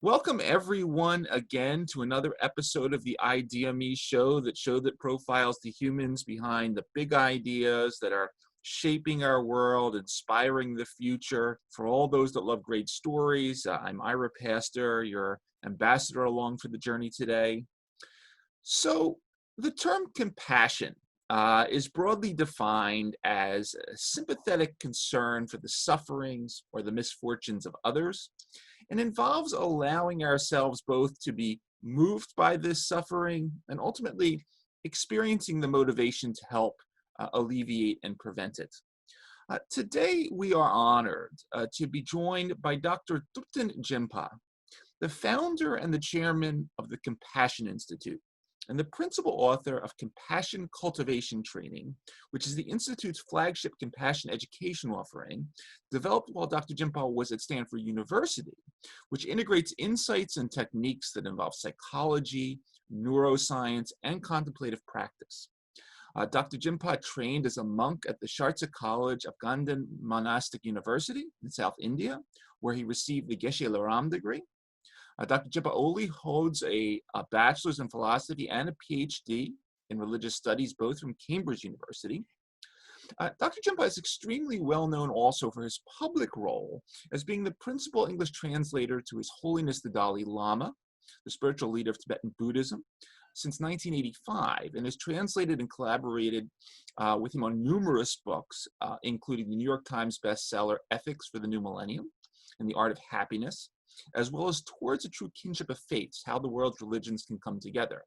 Welcome everyone again to another episode of the ideaXme show that profiles the humans behind the big ideas that are shaping our world, inspiring the future. For all those that love great stories, I'm Ira Pastor, your ambassador along for the journey today. So the term compassion is broadly defined as a sympathetic concern for the sufferings or the misfortunes of others, and involves allowing ourselves both to be moved by this suffering and ultimately experiencing the motivation to help alleviate and prevent it. Today, we are honored to be joined by Dr. Thupten Jinpa, the founder and the chairman of the Compassion Institute, and the principal author of Compassion Cultivation Training, which is the Institute's flagship compassion education offering, developed while Dr. Jinpa was at Stanford University, which integrates insights and techniques that involve psychology, neuroscience, and contemplative practice. Dr. Jinpa trained as a monk at the Sharcha College of Gandhan Monastic University in South India, where he received the Geshe Laram degree. Dr. Jinpa Oli holds a bachelor's in philosophy and a Ph.D. in religious studies, both from Cambridge University. Dr. Jinpa is extremely well known also for his public role as being the principal English translator to His Holiness the Dalai Lama, the spiritual leader of Tibetan Buddhism, since 1985, and has translated and collaborated with him on numerous books, including the New York Times bestseller Ethics for the New Millennium and The Art of Happiness, as well as Towards a True Kinship of Faiths, How the World's Religions Can Come Together.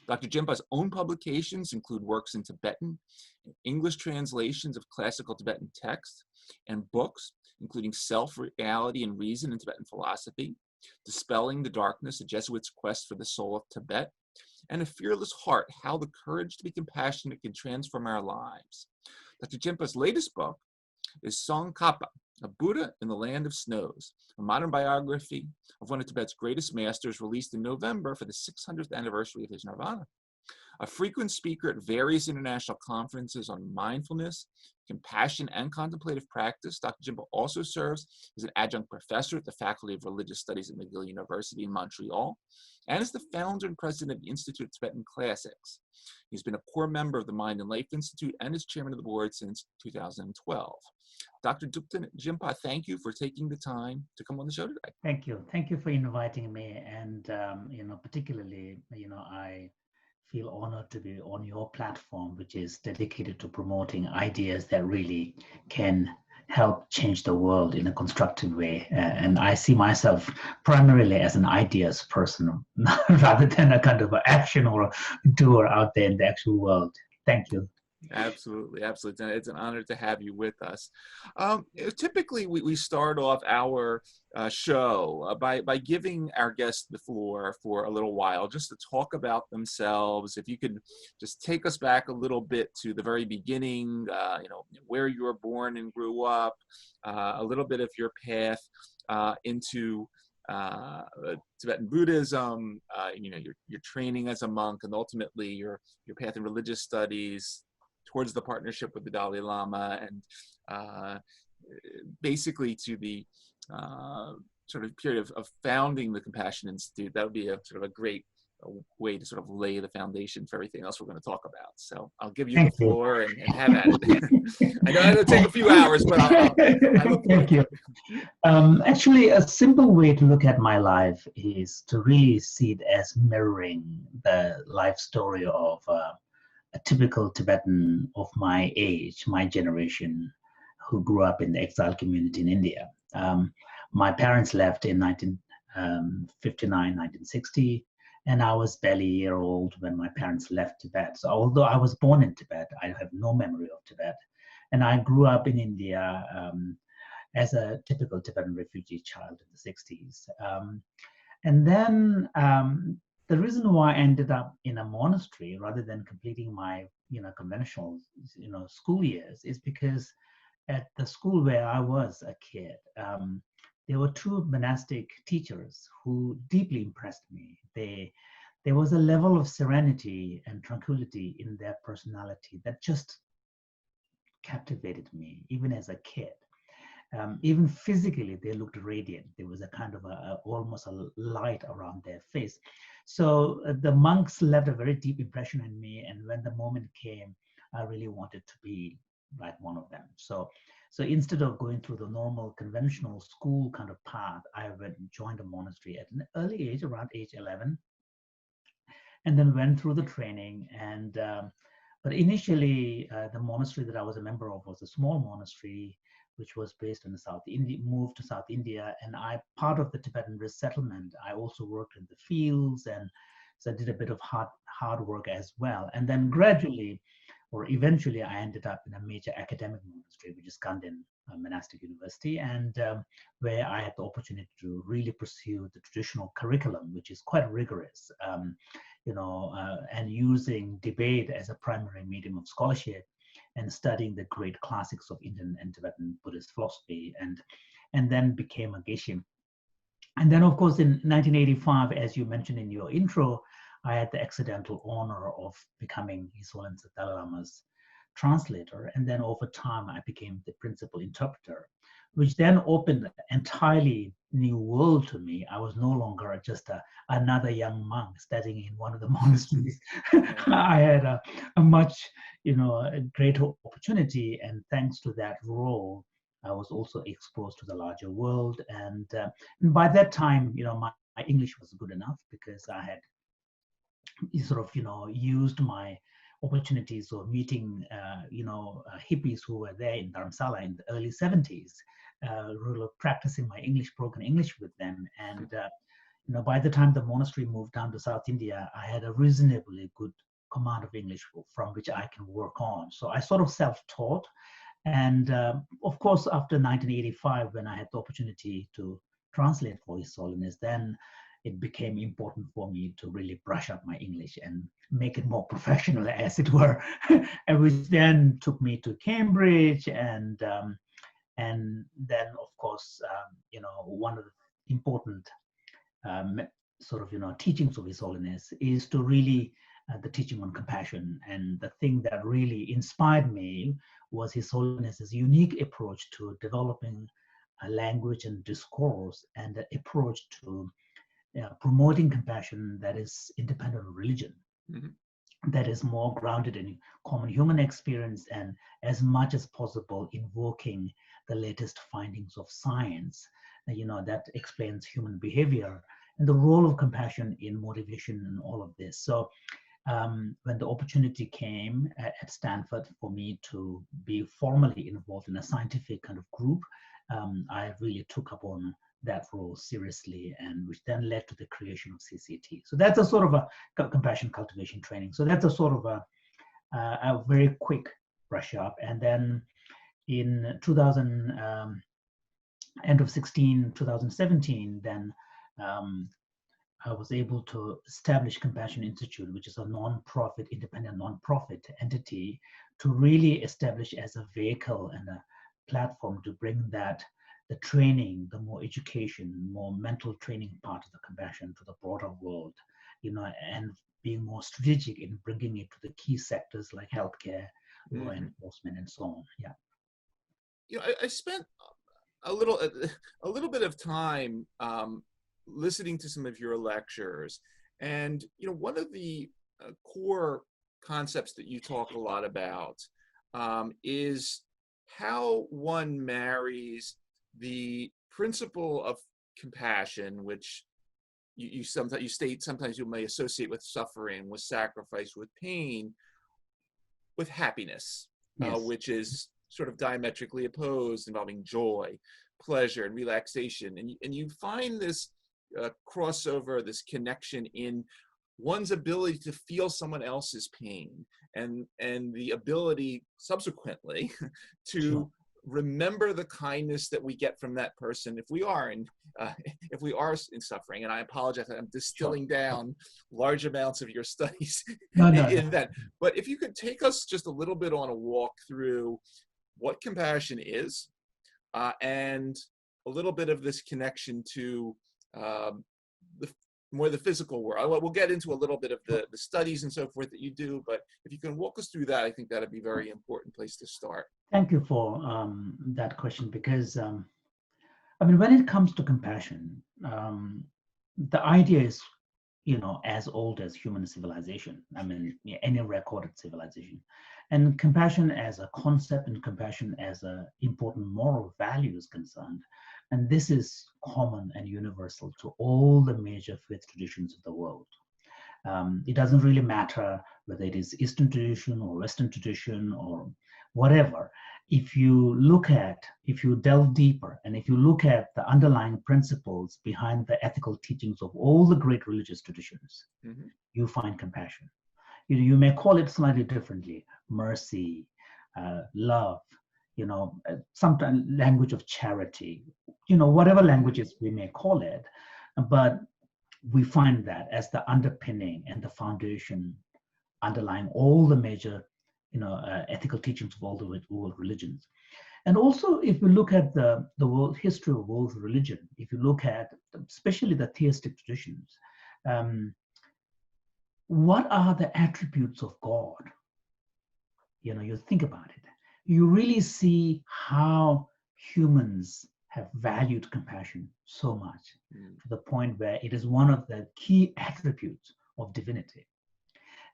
Dr. Jinpa's own publications include works in Tibetan and English translations of classical Tibetan texts, and books including Self, Reality, and Reason in Tibetan Philosophy, Dispelling the Darkness, A Jesuit's Quest for the Soul of Tibet, and A Fearless Heart, How the Courage to be Compassionate Can Transform Our Lives. Dr. Jinpa's latest book is Tsongkhapa, A Buddha in the Land of Snows, a modern biography of one of Tibet's greatest masters, released in November for the 600th anniversary of his nirvana. A frequent speaker at various international conferences on mindfulness, compassion, and contemplative practice, Dr. Jinpa also serves as an adjunct professor at the Faculty of Religious Studies at McGill University in Montreal, and is the founder and president of the Institute of Tibetan Classics. He's been a core member of the Mind and Life Institute and is chairman of the board since 2012. Dr. Thupten Jinpa, thank you for taking the time to come on the show today. Thank you. Thank you for inviting me. And, particularly, I feel honored to be on your platform, which is dedicated to promoting ideas that really can help change the world in a constructive way. And I see myself primarily as an ideas person rather than a kind of an action or doer out there in the actual world. Thank you. Absolutely, absolutely. It's an honor to have you with us. Typically, we start off our show by giving our guests the floor for a little while, just to talk about themselves. If you could just take us back a little bit to the very beginning, where you were born and grew up, a little bit of your path into Tibetan Buddhism, your training as a monk, and ultimately your path in religious studies towards the partnership with the Dalai Lama, and basically to the sort of period of founding the Compassion Institute. That would be a sort of a great way to sort of lay the foundation for everything else we're going to talk about. So I'll give you the floor and have at it. I know it'll take a few hours, but Thank you. Actually, a simple way to look at my life is to really see it as mirroring the life story of a typical Tibetan of my age, my generation, who grew up in the exile community in India. My parents left in 1959, 1960, and I was barely a year old when my parents left Tibet. So although I was born in Tibet, I have no memory of Tibet. And I grew up in India as a typical Tibetan refugee child in the 60s. And then the reason why I ended up in a monastery rather than completing my, conventional, school years is because at the school where I was a kid, there were two monastic teachers who deeply impressed me. There was a level of serenity and tranquility in their personality that just captivated me, even as a kid. Even physically, they looked radiant. There was a kind of almost a light around their face. So the monks left a very deep impression on me. And when the moment came, I really wanted to be like one of them. So instead of going through the normal conventional school kind of path, I went and joined a monastery at an early age, around age 11, and then went through the training. And but initially, the monastery that I was a member of was a small monastery, which was based in the South India, moved to South India, and I, part of the Tibetan resettlement, I also worked in the fields, and so I did a bit of hard work as well. And then gradually, or eventually, I ended up in a major academic monastery, which is Ganden Monastic University, and where I had the opportunity to really pursue the traditional curriculum, which is quite rigorous, and using debate as a primary medium of scholarship, and studying the great classics of Indian and Tibetan Buddhist philosophy, and then became a Geshe. And then, of course, in 1985, as you mentioned in your intro, I had the accidental honor of becoming His Holiness the Dalai Lama's translator. And then over time, I became the principal interpreter, which then opened an entirely new world to me. I was no longer just another young monk studying in one of the monasteries. I had a much, a greater opportunity. And thanks to that role, I was also exposed to the larger world. And by that time, my English was good enough because I had sort of, used my opportunities of meeting, hippies who were there in Dharamsala in the early 70s, really practicing my broken English with them. And, by the time the monastery moved down to South India, I had a reasonably good command of English from which I can work on. So I sort of self-taught. And of course, after 1985, when I had the opportunity to translate for His Holiness, then it became important for me to really brush up my English and make it more professional, as it were, and which then took me to Cambridge, and then, of course, one of the important sort of teachings of His Holiness is to really the teaching on compassion. And the thing that really inspired me was His Holiness's unique approach to developing a language and discourse, and the approach to promoting compassion that is independent of religion, that is more grounded in common human experience, and as much as possible invoking the latest findings of science, that explains human behavior and the role of compassion in motivation and all of this. So when the opportunity came at Stanford for me to be formally involved in a scientific kind of group, I really took up on that role seriously, and which then led to the creation of CCT. So that's a sort of a compassion cultivation training. So that's a sort of a very quick brush up. And then in 2017, then I was able to establish Compassion Institute, which is a non-profit, independent non-profit entity, to really establish as a vehicle and a platform to bring the training, the more education, more mental training part of the compassion to the broader world, and being more strategic in bringing it to the key sectors like healthcare, law enforcement, and so on. Yeah. I spent a little bit of time listening to some of your lectures, and one of the core concepts that you talk a lot about is how one marries the principle of compassion, which you state sometimes you may associate with suffering, with sacrifice, with pain, with happiness, Yes. Which is sort of diametrically opposed, involving joy, pleasure, and relaxation. And you find this crossover, this connection in one's ability to feel someone else's pain, and the ability subsequently to remember the kindness that we get from that person if we are in suffering. And I apologize, I'm distilling down large amounts of your studies in that. But if you could take us just a little bit on a walk through what compassion is, and a little bit of this connection to more the physical world. We'll get into a little bit of the studies and so forth that you do, but if you can walk us through that, I think that'd be a very important place to start. Thank you for that question, because I mean, when it comes to compassion, the idea is, as old as human civilization. I mean, any recorded civilization. And compassion as a concept and compassion as an important moral value is concerned. And this is common and universal to all the major faith traditions of the world. It doesn't really matter whether it is Eastern tradition or Western tradition or whatever. If you delve deeper, and if you look at the underlying principles behind the ethical teachings of all the great religious traditions, you find compassion. You may call it slightly differently: mercy, love, sometimes language of charity, whatever languages we may call it. But we find that as the underpinning and the foundation underlying all the major ethical teachings of all the world religions. And also, if we look at the world history of world religion, if you look at especially the theistic traditions, what are the attributes of God? You think about it, you really see how humans have valued compassion so much, to the point where it is one of the key attributes of divinity.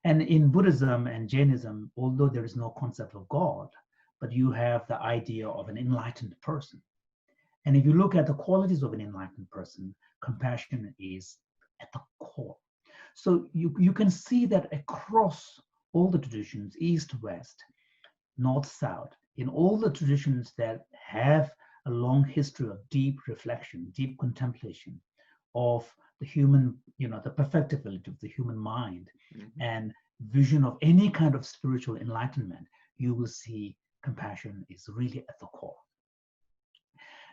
And in Buddhism and Jainism, although there is no concept of God, but you have the idea of an enlightened person. And if you look at the qualities of an enlightened person, compassion is at the core. So you can see that across all the traditions, East, West, North, South, in all the traditions that have a long history of deep reflection, deep contemplation of the human, the perfectibility of the human mind, and vision of any kind of spiritual enlightenment, you will see compassion is really at the core.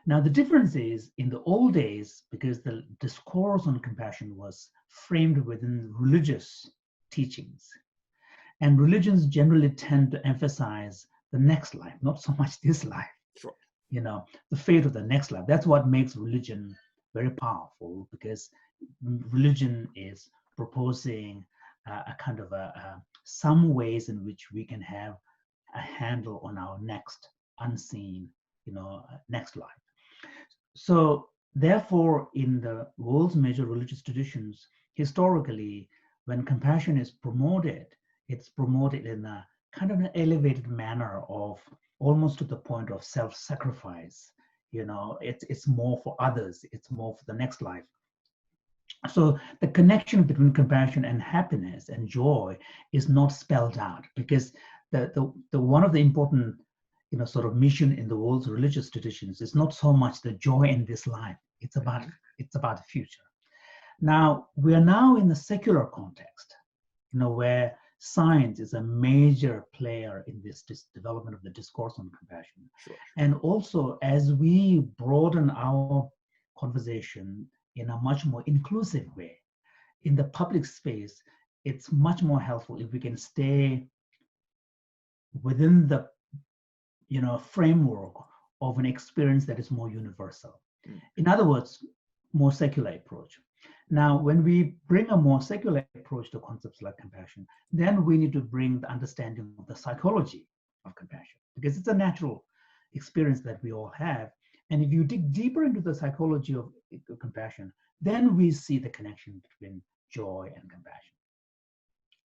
Now, the difference is, in the old days, because the discourse on compassion was framed within religious teachings, and religions generally tend to emphasize the next life, not so much this life. Sure. The fate of the next life. That's what makes religion very powerful, because religion is proposing a kind of some ways in which we can have a handle on our next unseen, next life. So therefore, in the world's major religious traditions, historically, when compassion is promoted, it's promoted in a kind of an elevated manner of almost to the point of self-sacrifice. It's more for others, it's more for the next life. So the connection between compassion and happiness and joy is not spelled out, because the one of the important sort of mission in the world's religious traditions is not so much the joy in this life. It's about the future. Now we are now in the secular context, where science is a major player in this development of the discourse on compassion. Sure. And also, as we broaden our conversation in a much more inclusive way in the public space, it's much more helpful if we can stay within the framework of an experience that is more universal. In other words, more secular approach. Now, when we bring a more secular approach to concepts like compassion, then we need to bring the understanding of the psychology of compassion, because it's a natural experience that we all have. And if you dig deeper into the psychology of compassion, then we see the connection between joy and compassion.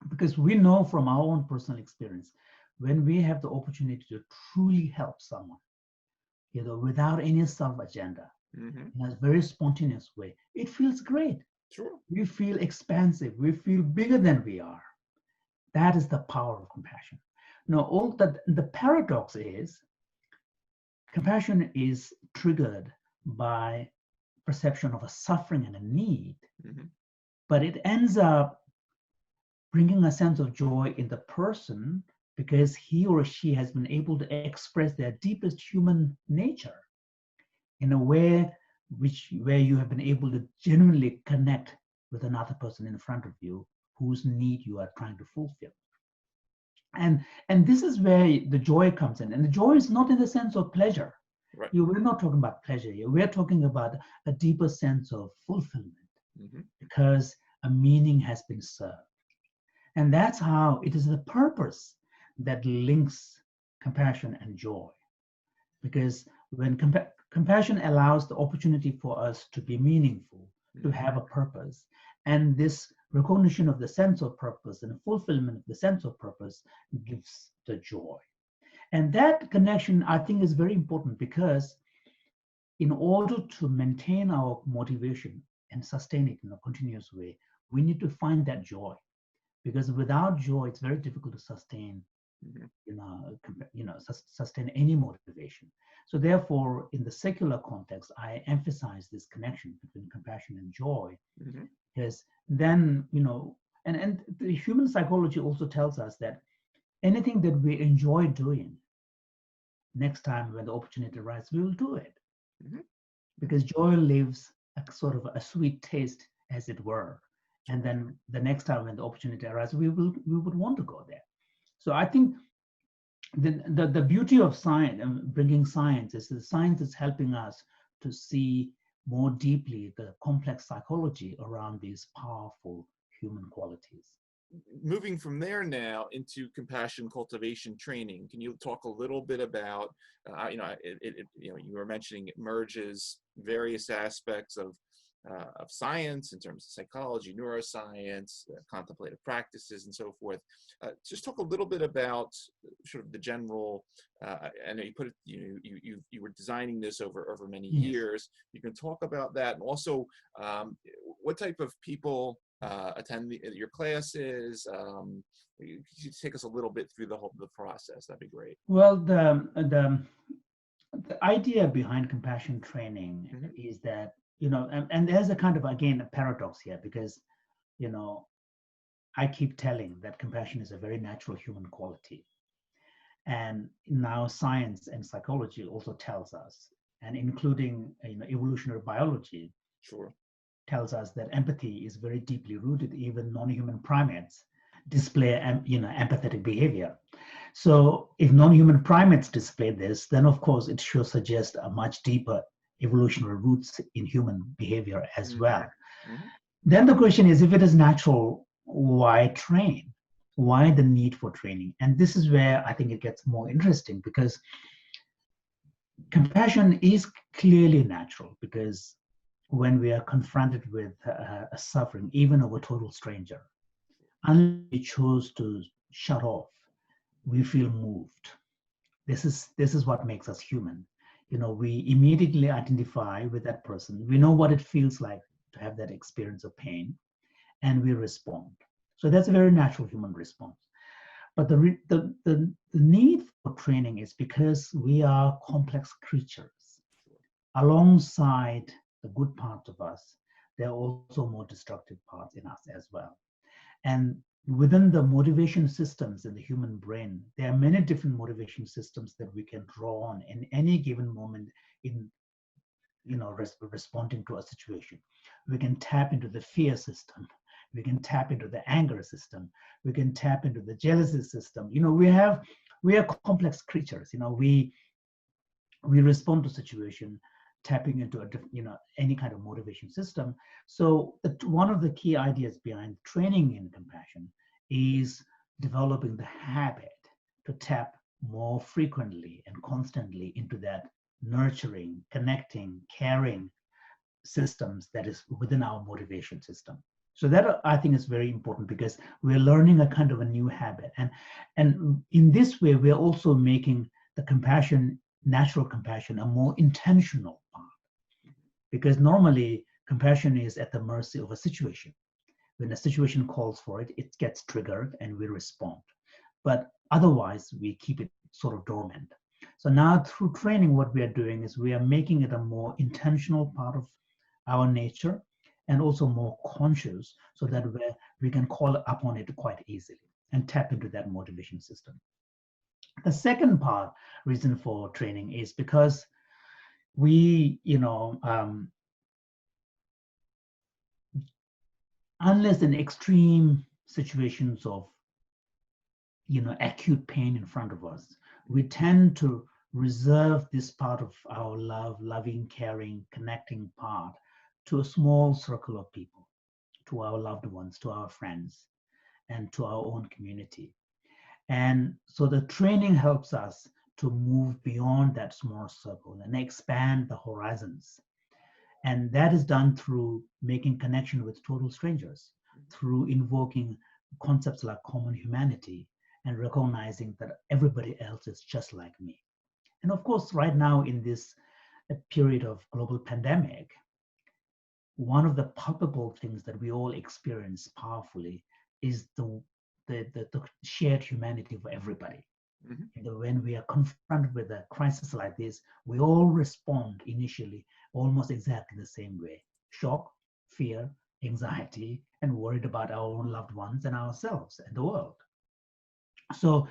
Because we know from our own personal experience, when we have the opportunity to truly help someone, without any self-agenda, in a very spontaneous way, it feels great. Sure. We feel expansive. We feel bigger than we are. That is the power of compassion. Now, the paradox is, compassion is triggered by perception of a suffering and a need, but it ends up bringing a sense of joy in the person because he or she has been able to express their deepest human nature in a way where you have been able to genuinely connect with another person in front of you whose need you are trying to fulfill. And this is where the joy comes in. And the joy is not in the sense of pleasure. Right. We're not talking about pleasure here. We're talking about a deeper sense of fulfillment, because a meaning has been served. And that's how it is the purpose that links compassion and joy. Because when compassion allows the opportunity for us to be meaningful, to have a purpose, and this recognition of the sense of purpose and fulfillment of the sense of purpose gives the joy. And that connection, I think, is very important, because in order to maintain our motivation and sustain it in a continuous way, we need to find that joy. Because without joy, it's very difficult to sustain, sustain any motivation. So therefore, in the secular context, I emphasize this connection between compassion and joy, because then, and the human psychology also tells us that anything that we enjoy doing, next time when the opportunity arises, we will do it. Because joy leaves a sort of a sweet taste, as it were. And then the next time when the opportunity arises, we would want to go there. So I think the beauty of science and bringing science is that science is helping us to see more deeply the complex psychology around these powerful human qualities. Moving from there now into compassion cultivation training, can you talk a little bit about, you were mentioning it merges various aspects of science in terms of psychology, neuroscience, contemplative practices, and so forth. Just talk a little bit about sort of the general. I know you put it, you were designing this over many years. You can talk about that, and also what type of people attend your classes. You take us a little bit through the process. That'd be great. Well, the idea behind compassion training is that, and there's a kind of, again, a paradox here, because, I keep telling that compassion is a very natural human quality. And now science and psychology also tells us, and including evolutionary biology, tells us that empathy is very deeply rooted. Even non-human primates display empathetic behavior. So if non-human primates display this, then of course it should suggest a much deeper evolutionary roots in human behavior as well. Then the question is, if it is natural, why train? Why the need for training? And this is where I think it gets more interesting, because compassion is clearly natural, because when we are confronted with a suffering, even of a total stranger, unless we choose to shut off, we feel moved. This is what makes us human. We immediately identify with that person. We know what it feels like to have that experience of pain, and we respond. So that's a very natural human response. But the need for training is because we are complex creatures. Alongside the good parts of us, there are also more destructive parts in us as well. And within the motivation systems in the human brain, there are many different motivation systems that we can draw on in any given moment in responding to a situation. We can tap into the fear system. We can tap into the anger system. We can tap into the jealousy system. We are complex creatures. We respond to situation tapping into any kind of motivation system. So one of the key ideas behind training in compassion is developing the habit to tap more frequently and constantly into that nurturing, connecting, caring systems that is within our motivation system. So that, I think, is very important, because we're learning a kind of a new habit. And in this way, we're also making the compassion, natural compassion, a more intentional part. Because normally compassion is at the mercy of a situation. When a situation calls for it, it gets triggered and we respond. But otherwise, we keep it sort of dormant. So now through training, what we are doing is we are making it a more intentional part of our nature, and also more conscious, so that we can call upon it quite easily and tap into that motivation system. The second reason for training is because we, unless in extreme situations of, acute pain in front of us, we tend to reserve this part of our loving, caring, connecting part to a small circle of people, to our loved ones, to our friends, and to our own community. And so the training helps us to move beyond that small circle and expand the horizons. And that is done through making connection with total strangers, through invoking concepts like common humanity and recognizing that everybody else is just like me. And of course, right now in this period of global pandemic, one of the palpable things that we all experience powerfully is the shared humanity for everybody. Mm-hmm. When we are confronted with a crisis like this, we all respond initially almost exactly the same way: shock, fear, anxiety, and worried about our own loved ones and ourselves and the world. So,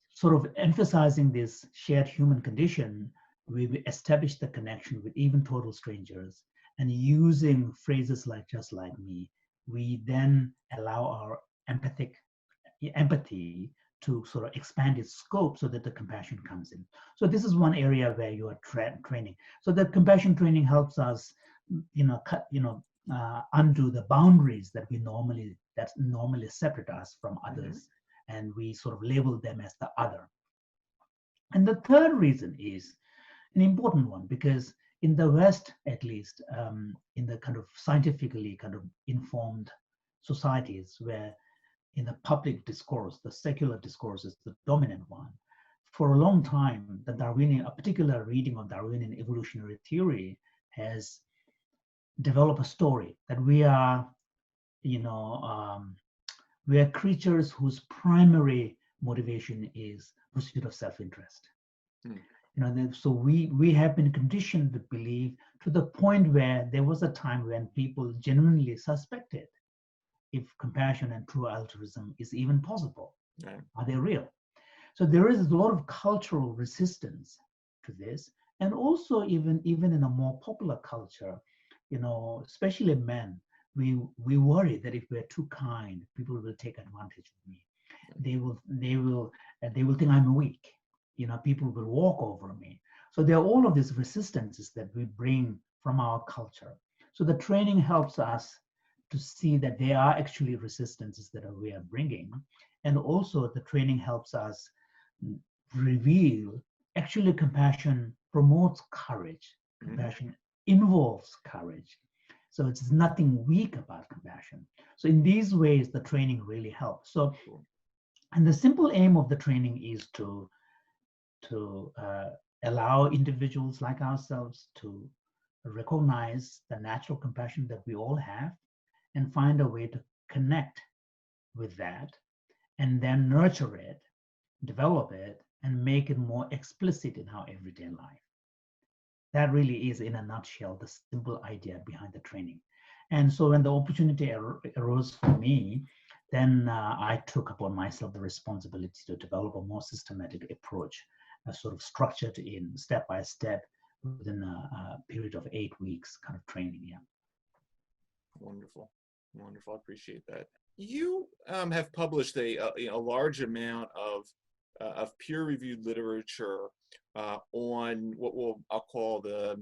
sort of emphasizing this shared human condition, we establish the connection with even total strangers, and using phrases like "just like me," we then allow our empathy to sort of expand its scope so that the compassion comes in. So this is one area where you are training. So the compassion training helps us, undo the boundaries that normally separate us from others, and we sort of label them as the other. And the third reason is an important one, because in the West, at least, in the kind of scientifically kind of informed societies where in the public discourse, the secular discourse is the dominant one. For a long time, a particular reading of Darwinian evolutionary theory has developed a story that we are creatures whose primary motivation is pursuit of self-interest. So we have been conditioned to believe, to the point where there was a time when people genuinely suspected if compassion and true altruism is even possible. Right. Are they real? So there is a lot of cultural resistance to this, and also even in a more popular culture, especially men, we worry that if we're too kind, people will take advantage of me. They will think I'm weak. People will walk over me. So there are all of these resistances that we bring from our culture. So the training helps us to see that there are actually resistances that we are bringing. And also the training helps us reveal, actually compassion promotes courage. Compassion involves courage. So it's nothing weak about compassion. So in these ways, the training really helps. So, and the simple aim of the training is to allow individuals like ourselves to recognize the natural compassion that we all have, and find a way to connect with that, and then nurture it, develop it, and make it more explicit in our everyday life. That really is, in a nutshell, the simple idea behind the training. And so when the opportunity arose for me, then I took upon myself the responsibility to develop a more systematic approach, sort of structured in step by step within a period of 8 weeks kind of training. Yeah. Wonderful. I appreciate that. You have published a large amount of peer-reviewed literature on what I'll call the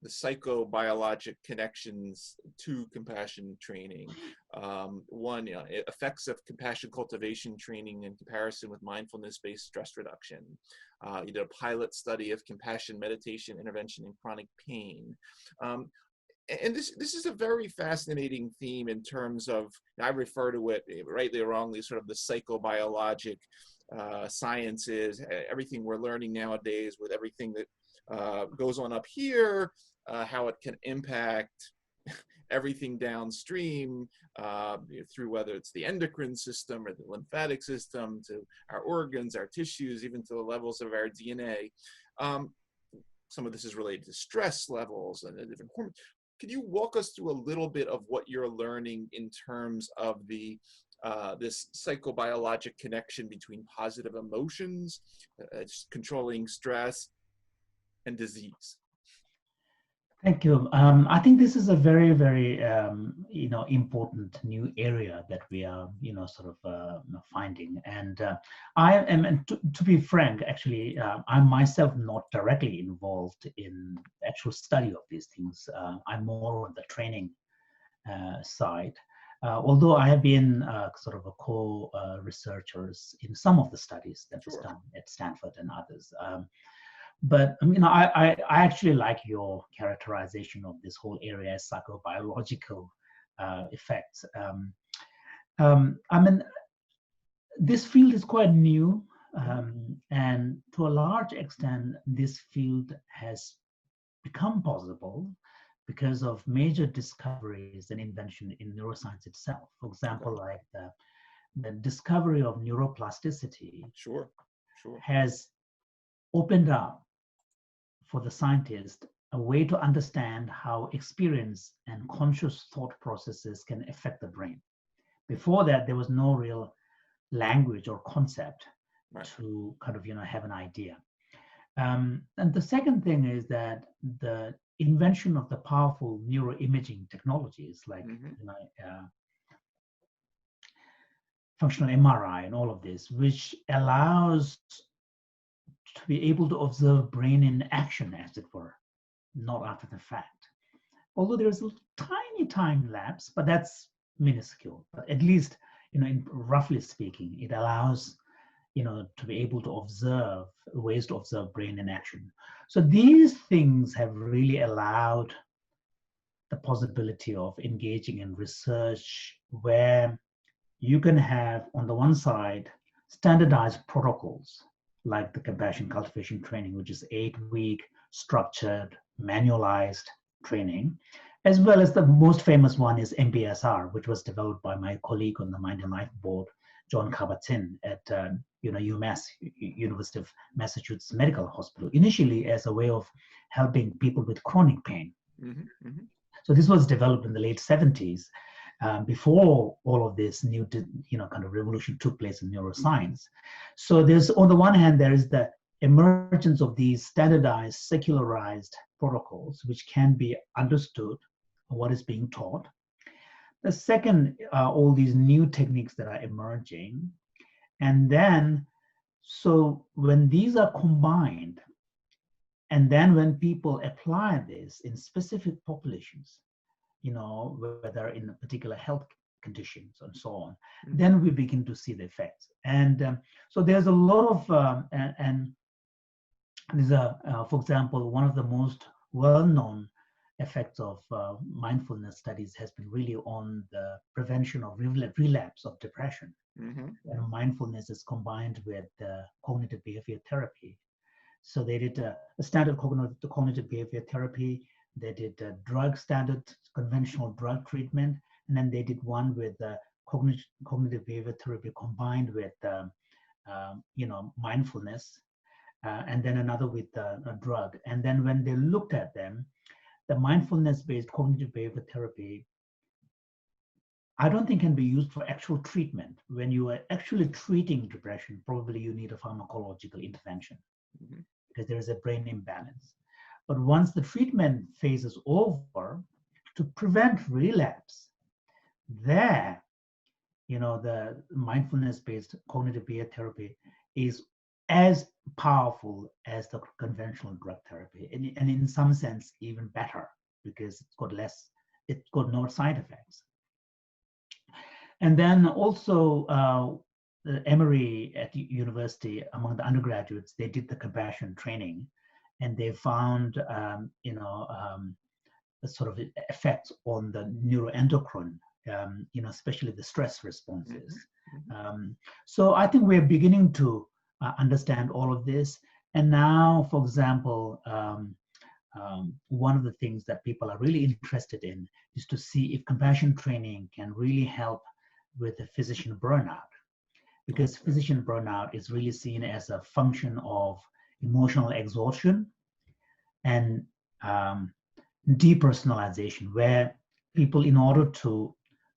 psychobiologic connections to compassion training. One, effects of compassion cultivation training in comparison with mindfulness-based stress reduction. You did a pilot study of compassion meditation intervention in chronic pain. And this is a very fascinating theme in terms of, I refer to it, rightly or wrongly, sort of the psychobiologic sciences, everything we're learning nowadays with everything that goes on up here, how it can impact everything downstream through whether it's the endocrine system or the lymphatic system, to our organs, our tissues, even to the levels of our DNA. Some of this is related to stress levels and different hormones. Could you walk us through a little bit of what you're learning in terms of this psychobiologic connection between positive emotions, controlling stress, and disease? Thank you. I think this is a very, very, important new area that we are, finding. And I am, and to be frank, actually, I'm myself not directly involved in the actual study of these things. I'm more on the training side. Although I have been sort of a co-researchers in some of the studies that was Sure. done at Stanford and others. But I actually like your characterization of this whole area as psychobiological effects. I mean, this field is quite new, and to a large extent, this field has become possible because of major discoveries and invention in neuroscience itself. For example, like the discovery of neuroplasticity Sure. has opened up for the scientist a way to understand how experience and conscious thought processes can affect the brain. Before that, there was no real language or concept to kind of have an idea. And the second thing is that the invention of the powerful neuroimaging technologies like functional MRI and all of this, which allows to be able to observe brain in action, as it were, not after the fact. Although there's a tiny time lapse, but that's minuscule. But at least, roughly speaking, it allows to be able to observe ways to observe brain in action. So these things have really allowed the possibility of engaging in research where you can have, on the one side, standardized protocols like the Compassion Cultivation Training, which is 8-week structured, manualized training, as well as the most famous one is MBSR, which was developed by my colleague on the Mind and Life board, John Kabat-Zinn at UMass, University of Massachusetts Medical Hospital, initially as a way of helping people with chronic pain. So this was developed in the late 70s, before all of this new, kind of revolution took place in neuroscience. So there's, on the one hand, there is the emergence of these standardized, secularized protocols, which can be understood what is being taught. The second, all these new techniques that are emerging. And then, so when these are combined, and then when people apply this in specific populations, whether in particular health conditions and so on, then we begin to see the effects. And so there's a lot of, and there's for example, one of the most well-known effects of mindfulness studies has been really on the prevention of relapse of depression. And mindfulness is combined with cognitive behavior therapy. So they did a standard cognitive behavior therapy. They did standard conventional drug treatment, and then they did one with cognitive behavior therapy combined with mindfulness, and then another with a drug. And then when they looked at them, the mindfulness-based cognitive behavior therapy, I don't think can be used for actual treatment. When you are actually treating depression, probably you need a pharmacological intervention because there is a brain imbalance. But once the treatment phase is over, to prevent relapse, there, the mindfulness-based cognitive behavior therapy is as powerful as the conventional drug therapy, and in some sense even better because it's got no side effects. And then also Emory at the university, among the undergraduates, they did the compassion training, and they found the sort of effects on the neuroendocrine, especially the stress responses. So I think we're beginning to understand all of this. And now, for example, one of the things that people are really interested in is to see if compassion training can really help with the physician burnout, because physician burnout is really seen as a function of emotional exhaustion and depersonalization, where people, in order to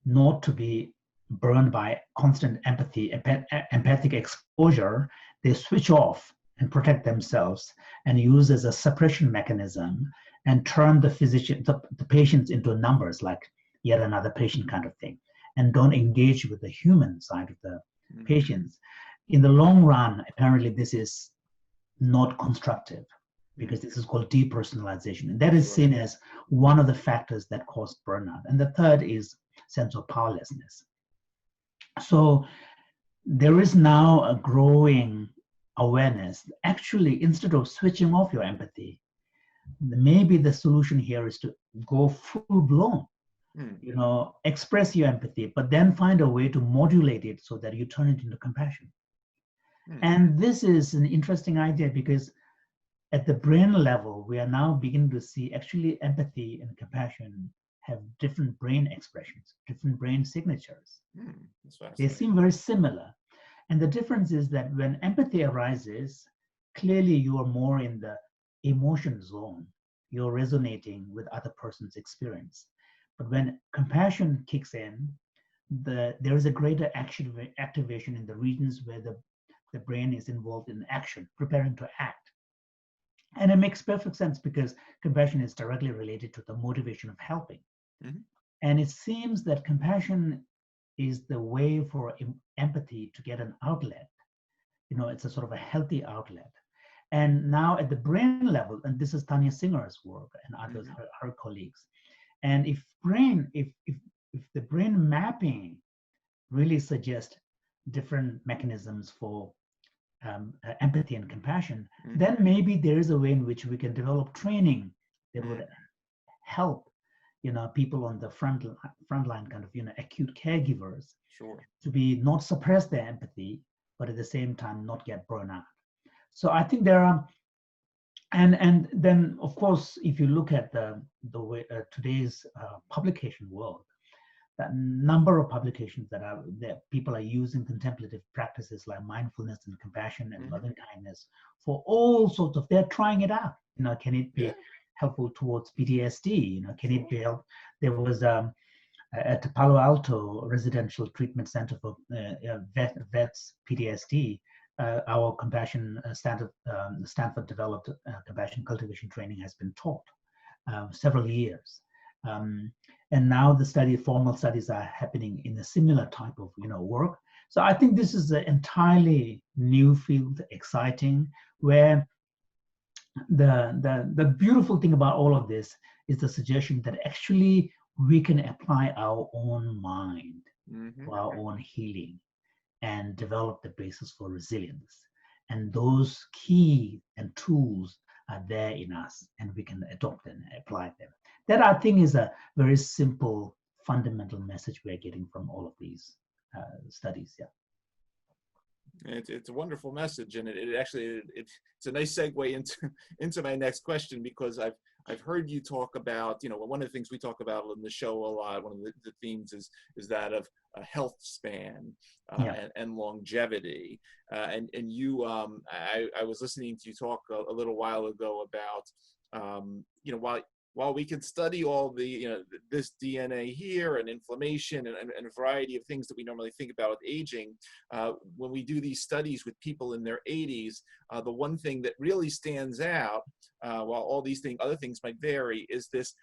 not to be burned by constant empathic exposure, they switch off and protect themselves and use as a suppression mechanism and turn the patients into numbers, like yet another patient kind of thing, and don't engage with the human side of the patients. In the long run, apparently this is not constructive, because this is called depersonalization. And that is seen as one of the factors that cause burnout. And the third is sense of powerlessness. So there is now a growing awareness. Actually, instead of switching off your empathy, maybe the solution here is to go full blown, express your empathy, but then find a way to modulate it so that you turn it into compassion. And this is an interesting idea because at the brain level, we are now beginning to see actually empathy and compassion have different brain expressions, different brain signatures. They seem very similar. And the difference is that when empathy arises, clearly you are more in the emotion zone. You're resonating with other person's experience. But when compassion kicks in, there is a greater activation in the regions where the brain is involved in action, preparing to act. And it makes perfect sense because compassion is directly related to the motivation of helping. And it seems that compassion is the way for empathy to get an outlet. It's a sort of a healthy outlet. And now at the brain level, and this is Tanya Singer's work and others, her colleagues. And if the brain mapping really suggests different mechanisms for empathy and compassion, then maybe there is a way in which we can develop training that would help, people on the front line, kind of, acute caregivers, to be not suppress their empathy, but at the same time not get burned out. So I think there are, and then of course, if you look at the way today's publication world, that number of publications that people are using contemplative practices like mindfulness and compassion and loving kindness for all sorts of, they're trying it out. Can it be helpful towards PTSD? Can it be help? There was at Palo Alto Residential Treatment Center for vets PTSD, our compassion Stanford developed compassion cultivation training has been taught several years. And now the formal studies are happening in a similar type of work. So I think this is an entirely new field, exciting, where the beautiful thing about all of this is the suggestion that actually we can apply our own mind for our own healing and develop the basis for resilience. And those key and tools are there in us, and we can adopt and apply them. That, I think, is a very simple, fundamental message we're getting from all of these studies. It's a wonderful message, and it's a nice segue into my next question, because I've heard you talk about, one of the things we talk about on the show a lot, one of the themes is that of a health span and longevity. And you, I was listening to you talk a little while ago about, while we can study all the, this DNA here and inflammation and a variety of things that we normally think about with aging, when we do these studies with people in their 80s, the one thing that really stands out, while all these other things might vary, is this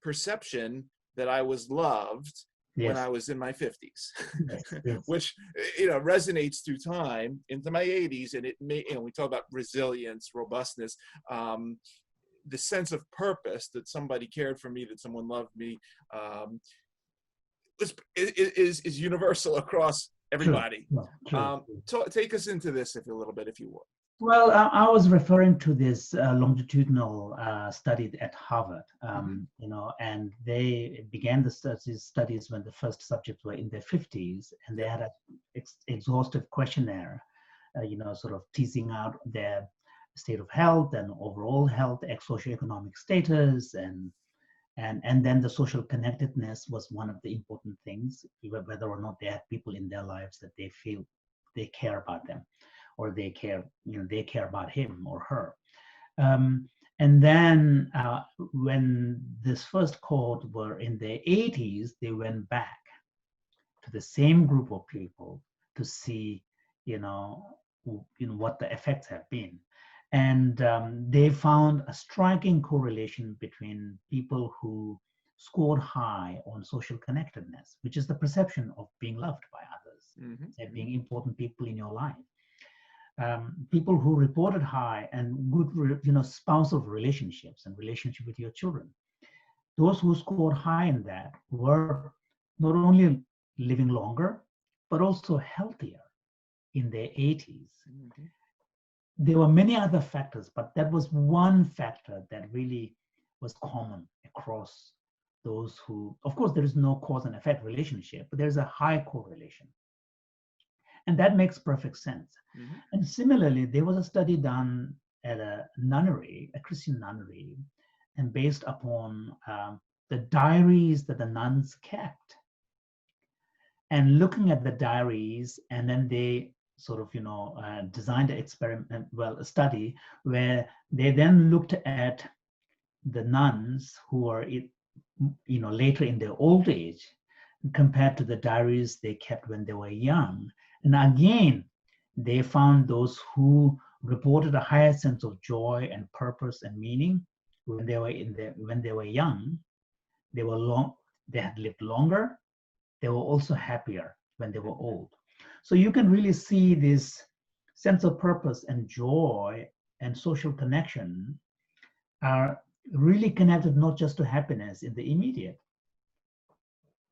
perception that I was loved when I was in my 50s, which resonates through time into my 80s, and it may, we talk about resilience, robustness, the sense of purpose that somebody cared for me, that someone loved me, is universal across everybody. Take us into this a little bit, if you would. Well, I was referring to this longitudinal study at Harvard, and they began the studies when the first subjects were in their 50s, and they had an exhaustive questionnaire, sort of teasing out their state of health and overall health, socioeconomic status, and then the social connectedness was one of the important things, whether or not they have people in their lives that they feel they care about them, or they care about him or her. And then when this first cohort were in their 80s, they went back to the same group of people to see, what the effects have been. And they found a striking correlation between people who scored high on social connectedness, which is the perception of being loved by others, and being important people in your life. People who reported high and good, spousal relationships and relationship with your children. Those who scored high in that were not only living longer, but also healthier in their 80s. Mm-hmm. There were many other factors, but that was one factor that really was common across those who, of course, there is no cause and effect relationship, but there's a high correlation. And that makes perfect sense. Mm-hmm. And similarly, there was a study done at a nunnery, a Christian nunnery, and based upon the diaries that the nuns kept. And looking at the diaries, and then they sort of, designed an experiment, a study where they then looked at the nuns who are, later in their old age, compared to the diaries they kept when they were young. And again, they found those who reported a higher sense of joy and purpose and meaning when they were young. They had lived longer. They were also happier when they were old. So you can really see this sense of purpose and joy and social connection are really connected not just to happiness in the immediate,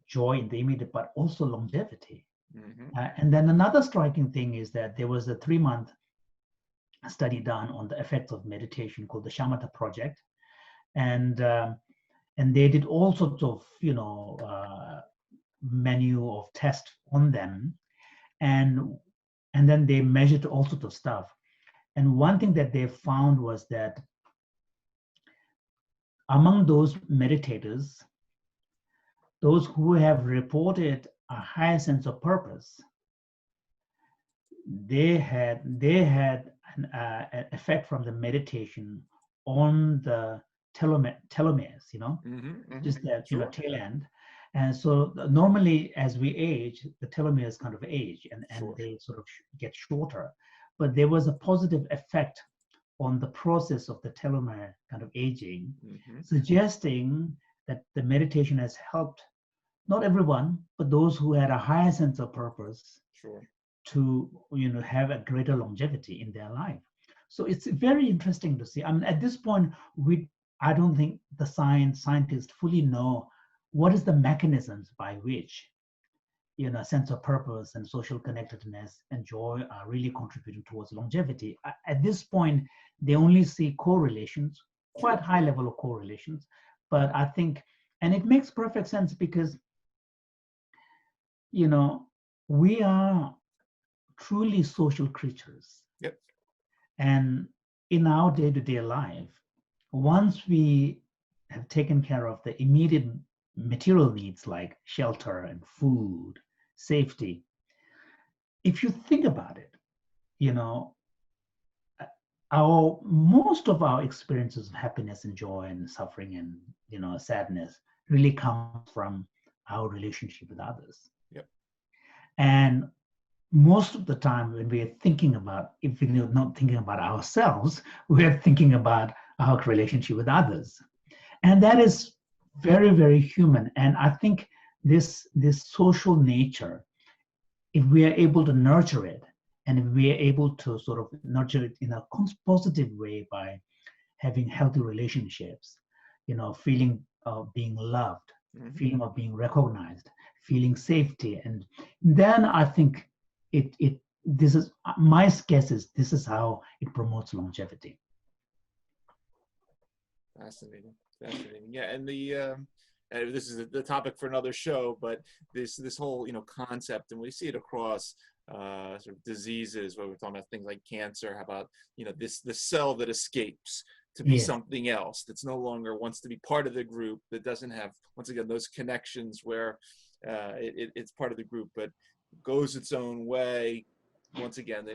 joy in the immediate, but also longevity. Mm-hmm. And then another striking thing is that there was a 3-month study done on the effects of meditation called the Shamatha Project. And they did all sorts of, menu of tests on them. And then they measured all sorts of stuff. And one thing that they found was that among those meditators, those who have reported a higher sense of purpose, they had an effect from the meditation on the telomeres, Mm-hmm. just that, Sure. tail end. And so normally as we age, the telomeres kind of age and Sure. they sort of get shorter. But there was a positive effect on the process of the telomere kind of aging, Mm-hmm. suggesting that the meditation has helped not everyone, but those who had a higher sense of purpose Sure. to have a greater longevity in their life. So it's very interesting to see. I mean, at this point, I don't think the scientists fully know what is the mechanisms by which sense of purpose and social connectedness and joy are really contributing towards longevity. At this point, they only see correlations, quite high level of correlations. But I think, and it makes perfect sense because, we are truly social creatures. Yep. And in our day-to-day life, once we have taken care of the immediate material needs like shelter and food, safety, if you think about it, most of our experiences of happiness and joy and suffering and sadness really come from our relationship with others. Yep. And most of the time when we are thinking about, if we're not thinking about ourselves, we're thinking about our relationship with others. And that is very, very human. And I think this social nature, if we are able to nurture it, and if we are able to sort of nurture it in a positive way by having healthy relationships, feeling of being loved, Mm-hmm. feeling of being recognized, feeling safety. And then I think this is my guess is this is how it promotes longevity. Fascinating. Yeah, and this is the topic for another show, but this whole concept, and we see it across sort of diseases where we're talking about things like cancer. How about the cell that escapes to be something else, that's no longer wants to be part of the group, that doesn't have, once again, those connections where it's part of the group but goes its own way. Once again,